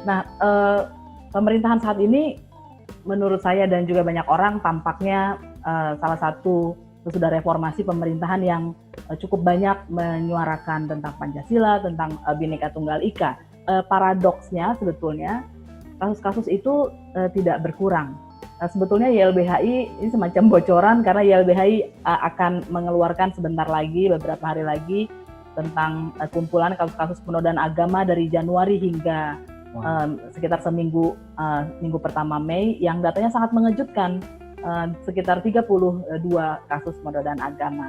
Nah, pemerintahan saat ini menurut saya dan juga banyak orang tampaknya salah satu sesudah reformasi pemerintahan yang cukup banyak menyuarakan tentang Pancasila, tentang Bhinneka Tunggal Ika. Paradoksnya sebetulnya kasus-kasus itu tidak berkurang. Sebetulnya YLBHI ini semacam bocoran karena YLBHI akan mengeluarkan sebentar lagi, beberapa hari lagi, tentang kumpulan kasus-kasus penodaan agama dari Januari hingga sekitar seminggu minggu pertama Mei, yang datanya sangat mengejutkan, sekitar 32 kasus penodaan agama.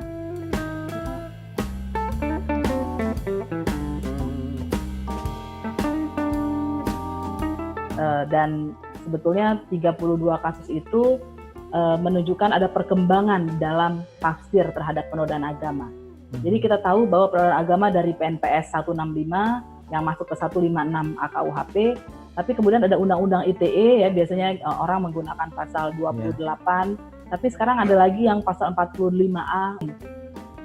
Dan sebetulnya 32 kasus itu menunjukkan ada perkembangan dalam tafsir terhadap penodaan agama. Jadi kita tahu bahwa penodaan agama dari PNPS 165 yang masuk ke 156 AKUHP, tapi kemudian ada Undang-Undang ITE ya, biasanya orang menggunakan pasal 28, tapi sekarang ada lagi yang pasal 45A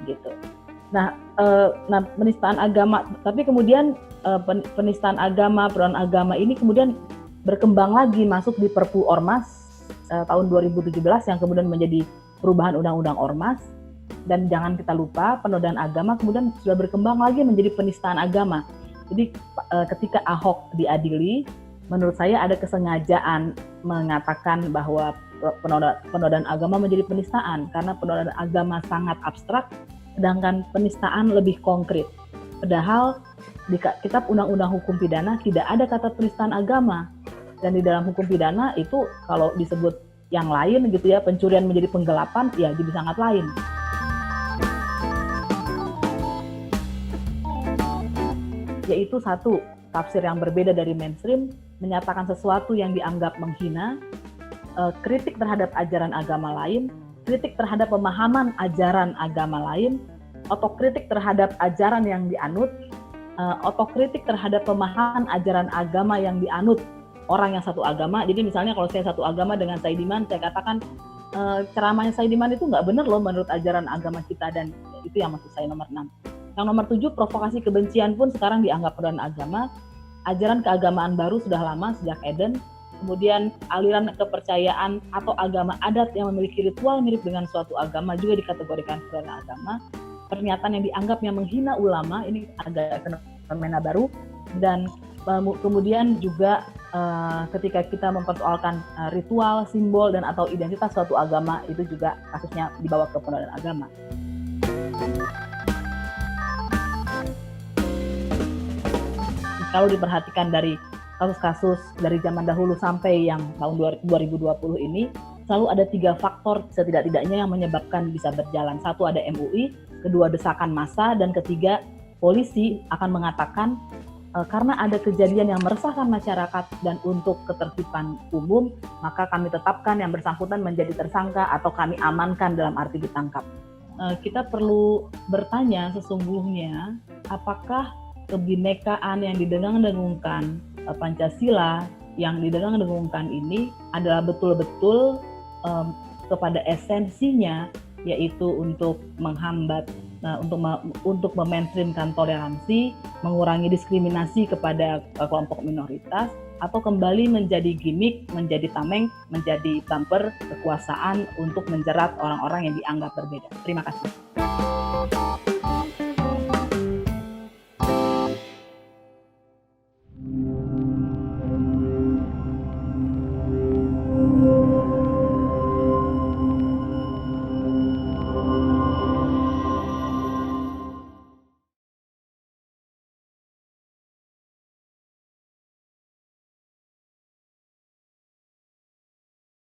gitu. Nah, penistaan agama, tapi kemudian penistaan agama, penodaan agama ini kemudian berkembang lagi masuk di Perpu Ormas tahun 2017 yang kemudian menjadi perubahan Undang-Undang Ormas. Dan jangan kita lupa penodaan agama kemudian sudah berkembang lagi menjadi penistaan agama. Jadi ketika Ahok diadili, menurut saya ada kesengajaan mengatakan bahwa penodaan agama menjadi penistaan karena penodaan agama sangat abstrak, sedangkan penistaan lebih konkret. Padahal di Kitab Undang-Undang Hukum Pidana tidak ada kata penistaan agama. Dan di dalam hukum pidana itu kalau disebut yang lain gitu ya, pencurian menjadi penggelapan, ya jadi sangat lain. Yaitu satu, tafsir yang berbeda dari mainstream, menyatakan sesuatu yang dianggap menghina, kritik terhadap ajaran agama lain, kritik terhadap pemahaman ajaran agama lain, otokritik terhadap ajaran yang dianut, otokritik terhadap pemahaman ajaran agama yang dianut orang yang satu agama. Jadi misalnya kalau saya satu agama dengan Saidiman, saya katakan ceramahnya Saidiman itu nggak benar loh menurut ajaran agama kita, dan itu yang maksud saya nomor 6. Yang nomor 7, provokasi kebencian pun sekarang dianggap penodaan agama. Ajaran keagamaan baru sudah lama, sejak Eden. Kemudian aliran kepercayaan atau agama adat yang memiliki ritual mirip dengan suatu agama juga dikategorikan penodaan agama. Pernyataan yang dianggap yang menghina ulama, ini agak fenomena baru. Dan kemudian juga ketika kita mempersoalkan ritual, simbol, dan atau identitas suatu agama, itu juga kasusnya dibawa ke penodaan agama. Kalau diperhatikan dari kasus-kasus dari zaman dahulu sampai yang tahun 2020 ini, selalu ada 3 faktor setidak-tidaknya yang menyebabkan bisa berjalan. 1, ada MUI, kedua, desakan massa, dan ketiga, polisi akan mengatakan karena ada kejadian yang meresahkan masyarakat dan untuk ketertiban umum, maka kami tetapkan yang bersangkutan menjadi tersangka atau kami amankan dalam arti ditangkap. Kita perlu bertanya sesungguhnya, apakah kebinekaan yang didengung-dengungkan Pancasila yang didengung-dengungkan ini adalah betul-betul kepada esensinya, yaitu untuk menghambat, untuk memainstreamkan toleransi, mengurangi diskriminasi kepada kelompok minoritas, atau kembali menjadi gimmick, menjadi tameng, menjadi bumper kekuasaan untuk menjerat orang-orang yang dianggap berbeda. Terima kasih.